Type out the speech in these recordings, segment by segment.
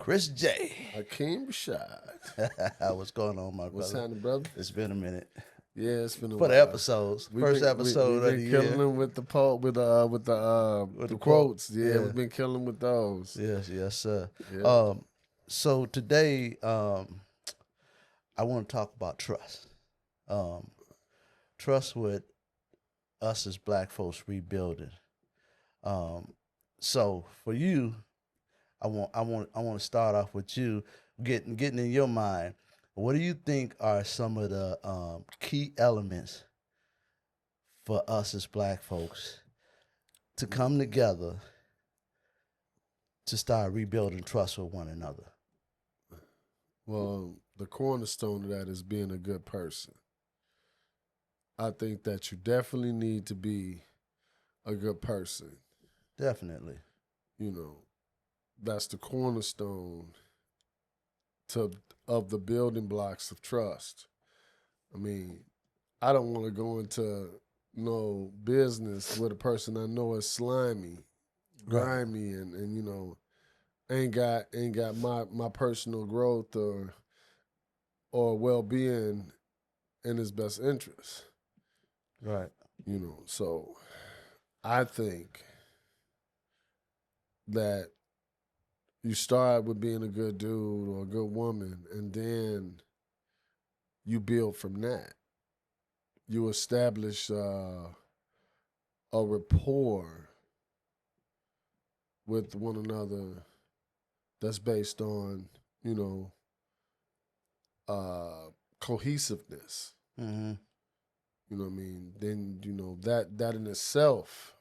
Chris J. Hakeem Rashad. What's going on, my brother? What's happening, brother? It's been a minute. Yeah, it's been a For while. the episodes. First episode we've of been the killing year. them with the quotes. Yeah, we've been killing them with those. Yes, sir. Yeah. So today, I want to talk about trust. Trust with us as Black folks rebuilding. So for you, I want to start off with you getting in your mind. What do you think are some of the key elements for us as Black folks to come together to start rebuilding trust with one another? Well, the cornerstone of that is being a good person. I think that you definitely need to be a good person. Definitely. You know, that's the cornerstone of the building blocks of trust. I mean, I don't want to go into no business with a person I know is slimy, grimy, and you know, ain't got my personal growth or well being in his best interest. Right. You know, so I think that you start with being a good dude or a good woman, and then you build from that. You establish a rapport with one another that's based on, you know, cohesiveness. Mm-hmm. You know what I mean? Then, you know, that in itself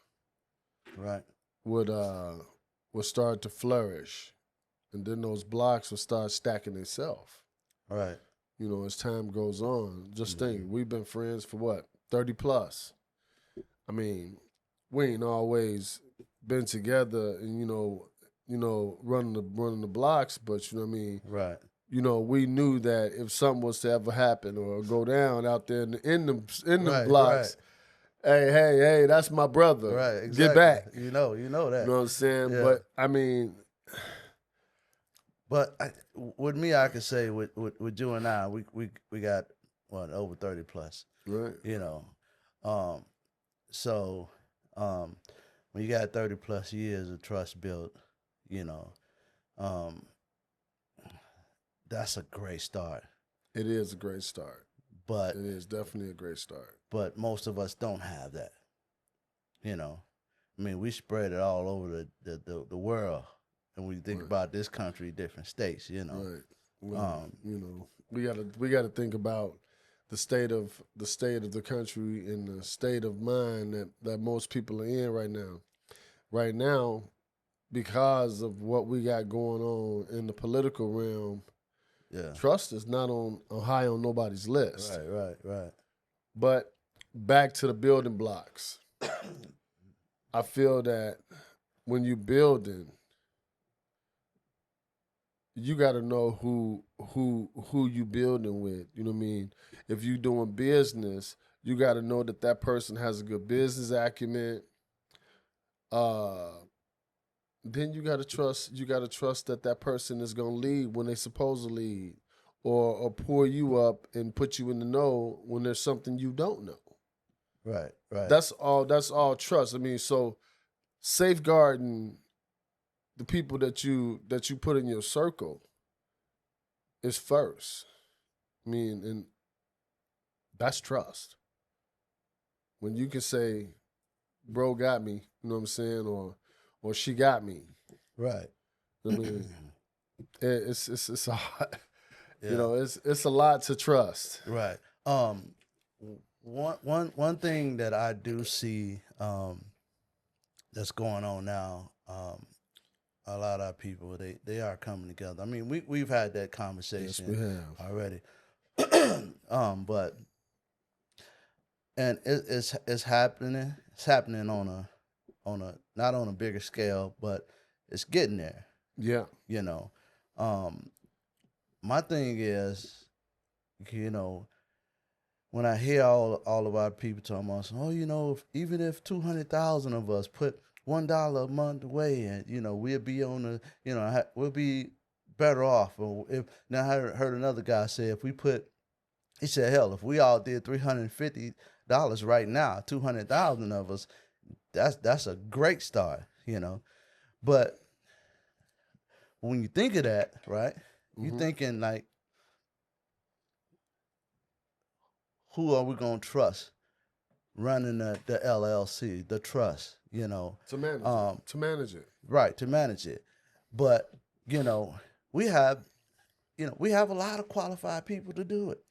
Right. would start to flourish. And then those blocks will start stacking themselves. Right. You know, as time goes on. Just think, we've been friends for what? 30 plus. I mean, we ain't always been together and, you know, running the blocks, but you know what I mean? Right. You know, we knew that if something was to ever happen or go down out there in the blocks, hey, that's my brother. Right. Exactly. Get back. You know that. You know what I'm saying? Yeah. But I mean, but with me, I could say with you and I, we got what, over 30 plus. right. You know, so when you got 30 plus years of trust built, you know, that's a great start. It is a great start. But it is definitely a great start. But most of us don't have that. You know, I mean, we spread it all over the world, and when you think about this country, different states. You know, right. Well, you know, we gotta think about the state of the country and the state of mind that most people are in right now. Right now, because of what we got going on in the political realm, trust is not on high on nobody's list. Right. But back to the building blocks. I feel that when you building, you got to know who you building with. You know what I mean? If you doing business, you got to know that person has a good business acumen. Then you got to trust. You got to trust that person is gonna lead when they supposed to lead, or pull you up and put you in the know when there's something you don't know. Right. That's all trust. I mean, so safeguarding the people that you put in your circle is first. I mean, and that's trust. When you can say, bro got me, you know what I'm saying, or she got me. Right. I mean, it's a lot, you know, it's a lot to trust. Right. One thing that I do see that's going on now, a lot of people they are coming together. I mean, we've had that conversation. Yes, we have already. But and it's happening. It's happening on a not on a bigger scale, but it's getting there. Yeah. You know, my thing is, you know, when I hear all of our people talking about, oh, you know, even if 200,000 of us put $1 a month away, and you know, we'll be on the, you know, we'll be better off. Or if now I heard another guy say if we put, he said, hell, if we all did $350 right now, 200,000 of us, that's a great start, you know. But when you think of that, right, you Mm-hmm. thinking like, who are we gonna trust running the LLC, the trust, you know, To manage it. um, To manage it. right, to manage it. But you know, we have, we have a lot of qualified people to do it,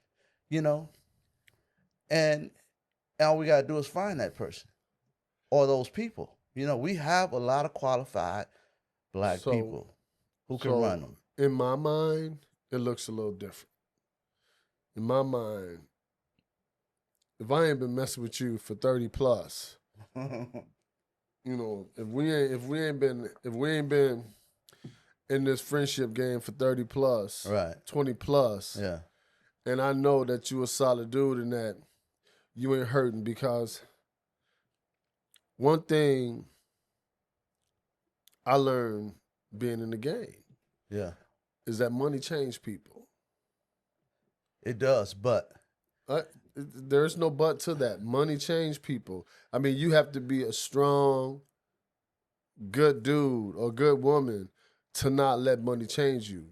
you know, and all we gotta do is find that person or those people. You know, we have a lot of qualified black So people who can run so them. in my mind, it looks a little different. In my mind, if I ain't been messing with you for 30 plus, if we ain't been in this friendship game for 30 plus, Right. 20 plus, Yeah. and I know that you a solid dude and that you ain't hurting, because one thing I learned being in the game Yeah. is that money changed people. It does, but There's no but to that. Money changed people. I mean, you have to be a strong, good dude or good woman to not let money change you.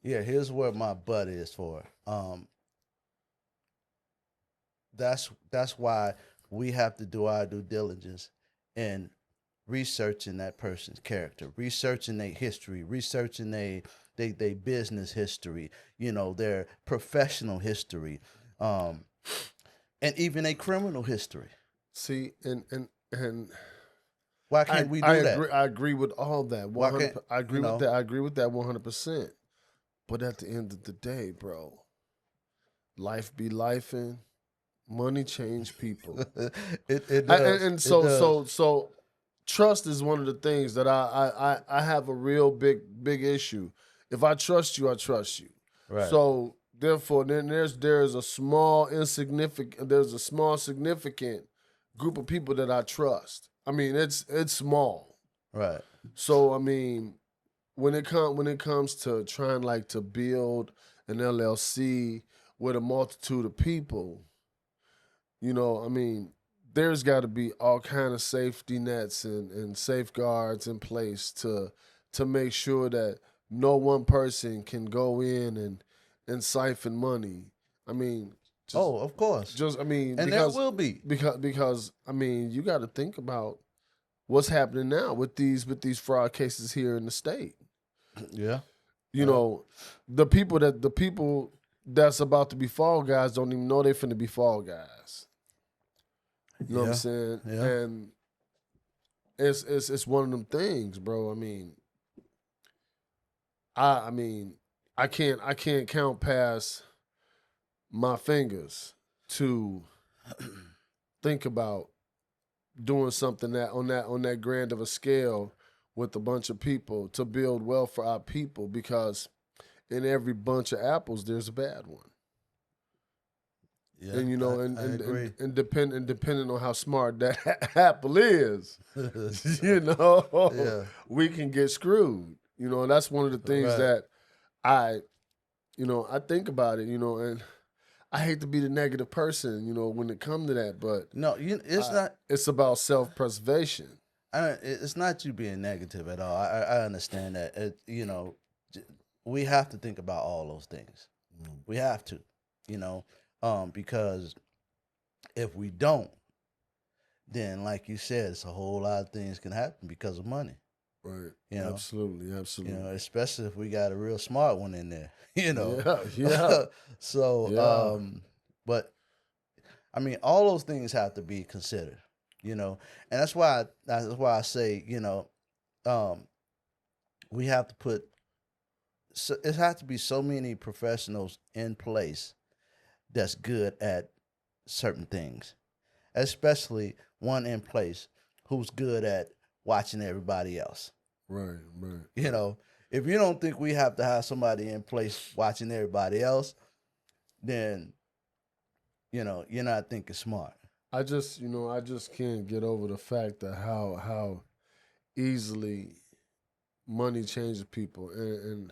yeah, here's where my butt is for. That's why we have to do our due diligence in researching that person's character, researching their history, researching they business history, their professional history, um, and even a criminal history. See, and Why I can't we I do that? agree. I agree with all that. Why 100. can't I agree you with know? that. I agree with that 100%. But at the end of the day, bro, life be lifing. Money change people. It I, and, does. and It so does. so so trust is one of the things that I have a real big issue. If I trust you, I trust you. Right. So therefore, then there's a small significant group of people that I trust. I mean, it's small. Right. So I mean, when it comes to trying like to build an LLC with a multitude of people, I mean, there's got to be all kind of safety nets and safeguards in place to make sure that no one person can go in and siphon money. I mean, just Oh, of course. just I mean And there will be. because I mean, you got to think about what's happening now with these fraud cases here in the state. Yeah. You Yeah. know, the people that's about to be fall guys don't even know they finna be fall guys. You know what I'm Yeah. saying? Yeah. And it's one of them things, bro. I mean, I mean, I can't count past my fingers to think about doing something that grand of a scale with a bunch of people to build wealth for our people, because in every bunch of apples there's a bad one. Yeah. And I agree. depending on how smart that apple is, you know, Yeah. we can get screwed. And that's one of the things Right. that I, I think about it, and I hate to be the negative person, when it comes to that, but No, it's not. it's about self-preservation. It's not you being negative at all. I understand that. J- we have to think about all those things. We have to, you know, because if we don't, then like you said, it's a whole lot of things can happen because of money. Right. You know, Absolutely. Absolutely. especially if we got a real smart one in there. You know, Yeah. Yeah. so Yeah. but I mean, all those things have to be considered. And that's why I say, um, we have to put. So it has to be so many professionals in place that's good at certain things, especially one in place who's good at watching everybody else. Right. Right. You know, if you don't think we have to have somebody in place watching everybody else, then you're not thinking smart. I just can't get over the fact that how easily money changes people, and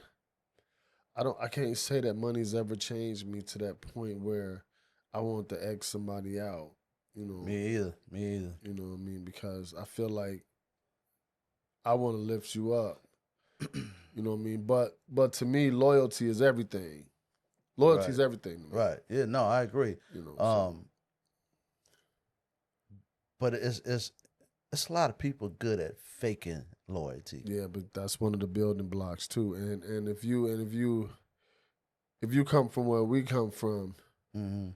I can't say that money's ever changed me to that point where I want to X somebody out. You know, Me either. Me either. you know what I mean? Because I feel like I want to lift you up. You know what I mean? But to me, loyalty is everything. Loyalty Right. is everything to me. Right. Yeah. No, I agree. You know, so Um, but it's a lot of people good at faking loyalty. yeah, but that's one of the building blocks too. And if you come from where we come from, Hmm.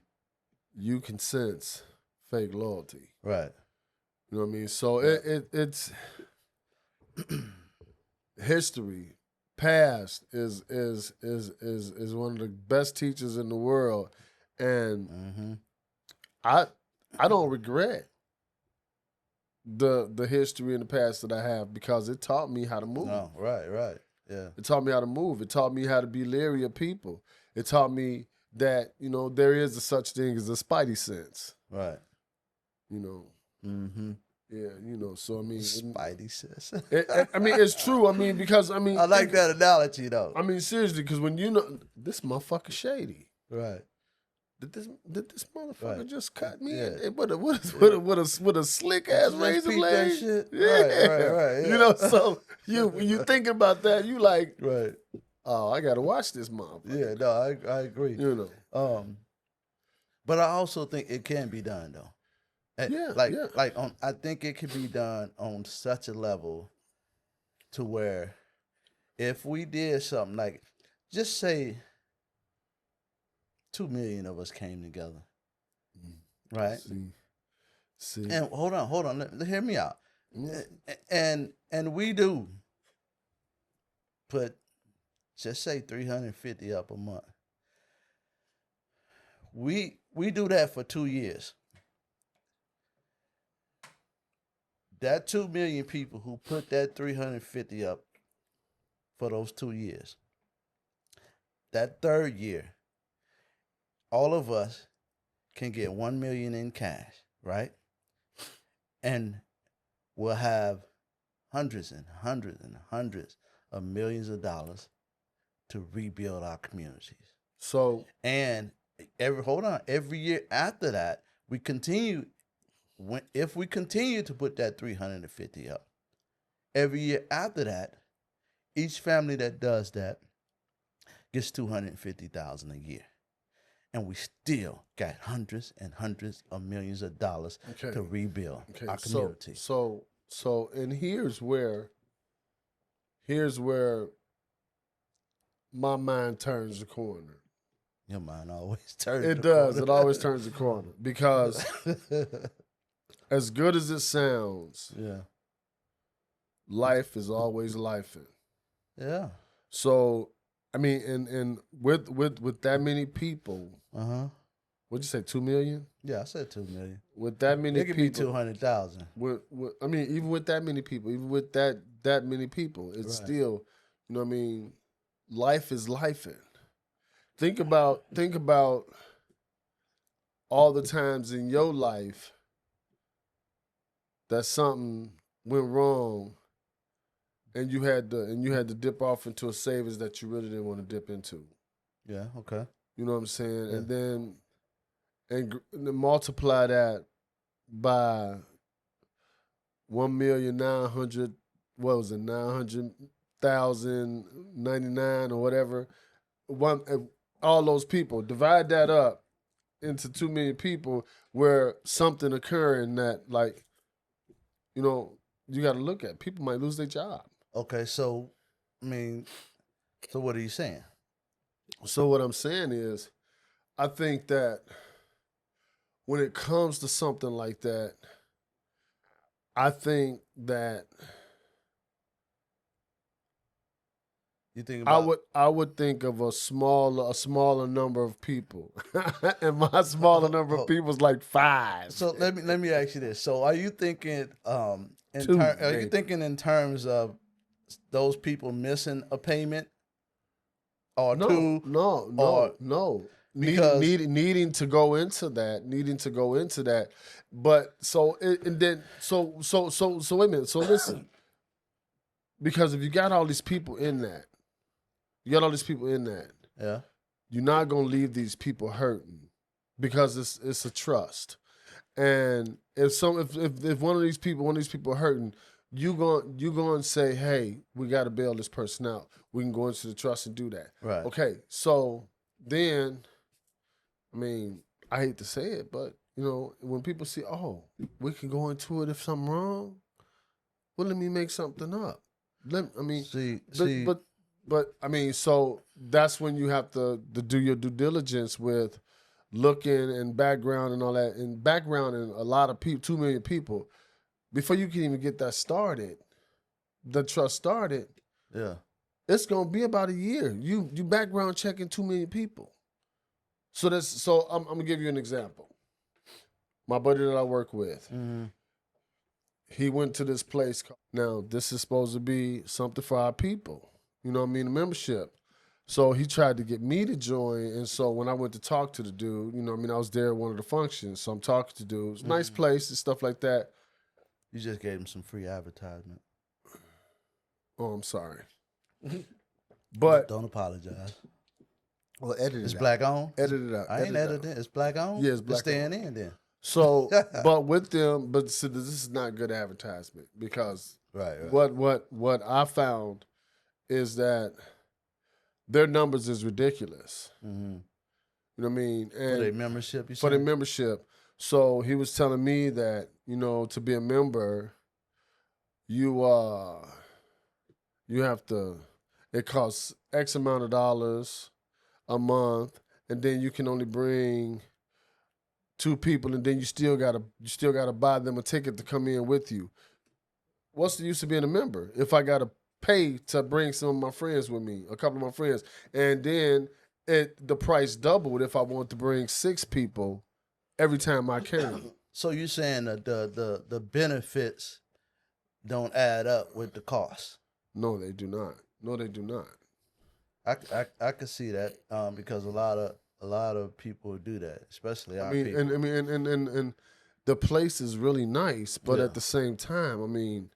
you can sense fake loyalty. Right. You know what I mean? So Right. it's history. Past is one of the best teachers in the world, and Hmm. I I don't regret the history in the past that I have because it taught me how to move. No. Right. Right. Yeah. It taught me how to move. It taught me how to be leery of people. It taught me that there is a such thing as a spidey sense. Right. You know, Mm-hmm. yeah. So I mean, Spidey says. I mean, it's true. I mean, because I mean, I like that analogy though. I mean, seriously, because when this motherfucker shady. Right. Did this motherfucker Right. just cut me Yeah. with a slick ass Let's razor peep that blade? shit. Yeah. Right. You Yeah. so when you thinking about that, you like, Right. oh, I gotta watch this motherfucker. Yeah. No, I agree. You know. But I also think it can be done though. Yeah, yeah. Like I think it can be done on such a level to where if we did something like, just say 2 million of us came together, right? See. And hold on, hear me out. Mm. And we do put, just say 350 up a month. We do that for 2 years. That 2 million people who put that 350 up for those 2 years. That third year, all of us can get 1 million in cash, right? And we'll have hundreds and hundreds and hundreds of millions of dollars to rebuild our communities. So And every year after that, we continue. If we continue to put that 350 up, every year after that, each family that does that gets 250,000 a year, and we still got hundreds and hundreds of millions of dollars to rebuild our community. So and here's where my mind turns the corner. Your mind always turns. It does. It always turns the corner because as good as it sounds, Yeah. life is always lifing. Yeah. So I mean, and with that many people, Uh-huh. what'd you say, 2 million? Yeah, I said 2 million. With that many It could be people, 200,000. I mean, even with that many people, even with that many people, it's Right. still, what I mean, life is lifing. Think about all the times in your life that something went wrong and you had to dip off into a savings that you really didn't want to dip into. Yeah, okay. You know what I'm saying? Yeah. And then multiply that by 1,900,000, what was it, 900,099 or whatever. All those people, divide that up into 2 million people where something occurring that, like, you got to look at. People might lose their job. Okay, so so what are you saying? So what I'm saying is, I think that when it comes to something like that, I think that You think about I would think of a smaller number of people, and my smaller number of people is like 5. So let me ask you this. So are you thinking are you maybe. thinking in terms of those people missing a payment or two? No. Because- Needing to go into that, but so wait a minute. So listen, because if you got all these people in that, You got all these people in that. Yeah. You're not gonna leave these people hurting because it's a trust. And if one of these people hurting, you going to say, hey, we got to bail this person out. We can go into the trust and do that. Right. Okay, so then, I mean, I hate to say it, but when people see, oh, we can go into it if something wrong. Well, let me make something up. But I mean, so that's when you have to do your due diligence with looking and background and all that, and background and a lot of people, 2 million people, before you can even get that started, the trust started. Yeah. It's gonna be about a year. You background checking 2 million people. So I'm gonna give you an example. My buddy that I work with, he went to this place. Now this is supposed to be something for our people. You know what I mean? A membership. So he tried to get me to join, and so when I went to talk to the dude, I was there at one of the functions, so I'm talking to dudes. Nice place and stuff like that. You just gave him some free advertisement. Oh, I'm sorry. But don't apologize. Well, edit it out. It's black on? Edit it out. I ain't editing it. It's black on? Yeah, it's black on. It's staying in then. So, but with them, see, this is not good advertisement because right. What I found is that their numbers is ridiculous. Mm-hmm. You know what I mean? And for their membership, for their membership. So he was telling me that, to be a member, you have to, it costs X amount of dollars a month, and then you can only bring 2 people, and then you still gotta buy them a ticket to come in with you. What's the use of being a member if I gotta pay to bring some of my friends with me, a couple of my friends, and then the price doubled if I want to bring 6 people every time I came. So you're saying that the benefits don't add up with the cost? No, they do not. No, they do not. I could see that because a lot of people do that, especially our people. And the place is really nice, but at the same time,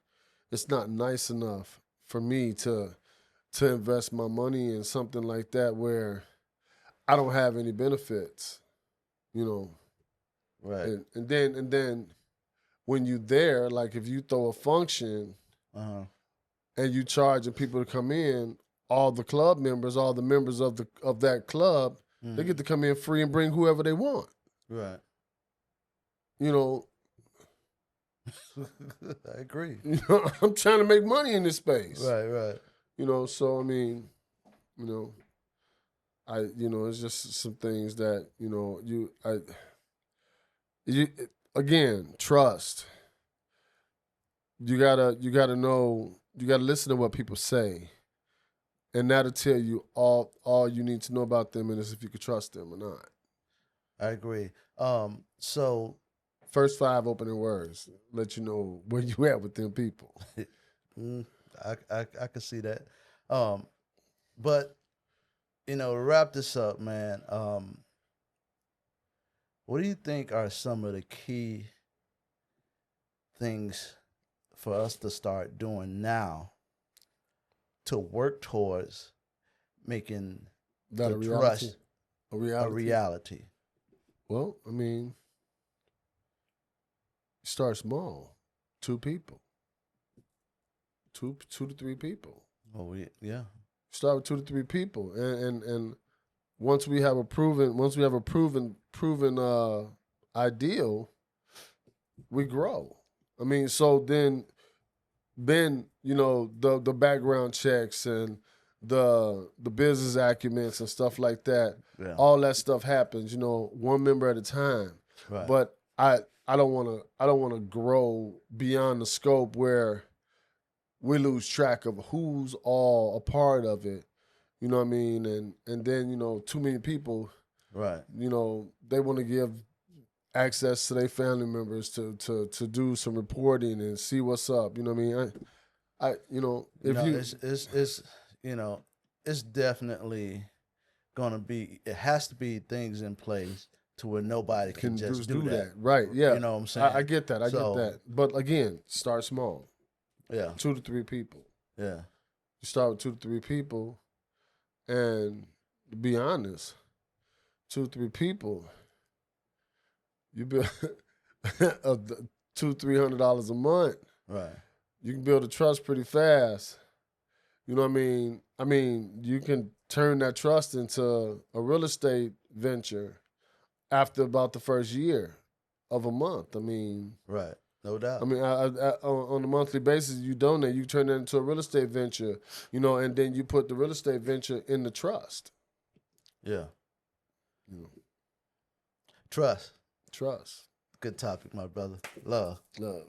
it's not nice enough for me to invest my money in something like that where I don't have any benefits, Right. And then when you there, like if you throw a function and you charging people to come in, all the club members, all the members of that club, they get to come in free and bring whoever they want. Right. I agree. I'm trying to make money in this space. Right. So it's just some things that again, trust. You gotta know. You gotta listen to what people say, and that'll tell you all you need to know about them, and is if you can trust them or not. I agree. So first 5 opening words let you know where you at with them people. I can see that. But to wrap this up, man, what do you think are some of the key things for us to start doing now to work towards making that the trust a reality? Well, start small. 2 people. 2 to 3 people. Oh, yeah. Start with 2 to 3 people, and once we have a proven ideal, we grow. So then the background checks and the business acumens and stuff like that. Yeah. All that stuff happens. 1 member at a time. Right. But I don't want to grow beyond the scope where we lose track of who's all a part of it. You know what I mean? And then, too many people, right, they want to give access to their family members to do some reporting and see what's up. You know what I mean? It's definitely gonna be. It has to be things in place to where nobody can just do that. Right? Yeah. You know what I'm saying? I get that. I get that. But again, start small. Yeah. 2 to 3 people. Yeah. You start with 2 to 3 people, And to be honest, 2-3 people, you build $200-300 a month. Right. You can build a trust pretty fast. You know what I mean? I mean, you can turn that trust into a real estate venture after about the first year of a month. I mean, Right. No doubt. I mean, on a monthly basis, you donate, you turn that into a real estate venture, and then you put the real estate venture in the trust. Yeah. You know, Trust. trust. Good topic, my brother. Love. Love.